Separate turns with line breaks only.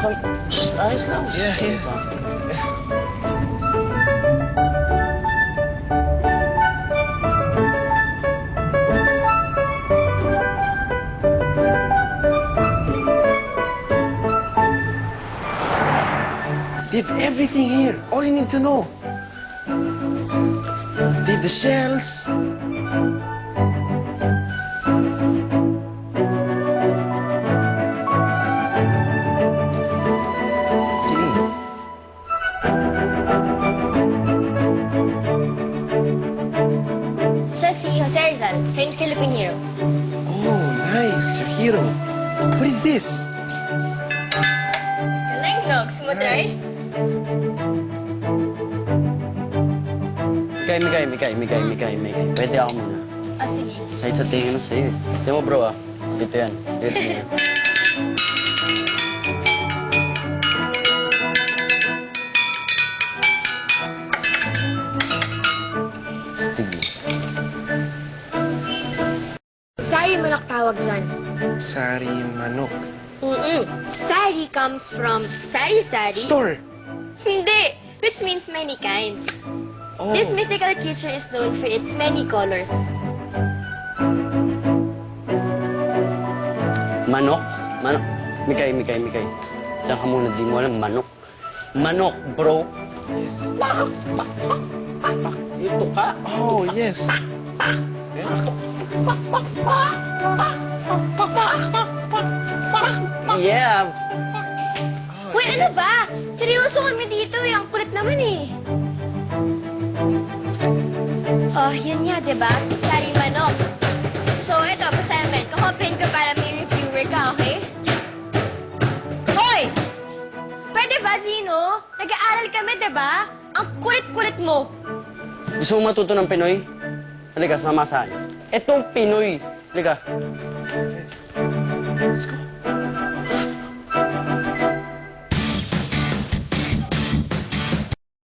Ayos lang.
Yeah.
They have everything here. All you need to know. They have the shells.
Siya si Jose Rizal. Siya yung Philippine hero.
Oh, nice. Your hero. What is this?
Galing, no? Gusto mo try?
Mikay. Pwede ako muna.
Ah, sige.
Side sa tingin mo sa'yo. Tingnan mo, bro, ah. Dito yan. Dito yan. Stigmas.
Sari manok tawag dyan.
Sari manok.
Sari comes from sari-sari.
Store.
Hindi! Which means many kinds.
Oh.
This mythical creature is known for its many colors.
Manok? Manok. Mikay. Diyan ka muna, di mo alam. Manok. Manok, bro.
Yes.
Ito ka.
Oh, yes.
Yeah.
Uy, ano ba? Seryoso kami dito eh. Ang kulit naman eh. Oh, yun nga, diba? Sari manok. So, ito, assignment. Kakopin ko para may reviewer ka, okay? Hoy! Pwede ba, Gino? Nag-aaral kami, diba? Ang kulit-kulit mo.
Gusto mo matuto ng Pinoy? Halika, sama sa akin. Etong Pinoy. Halika.
Let's go.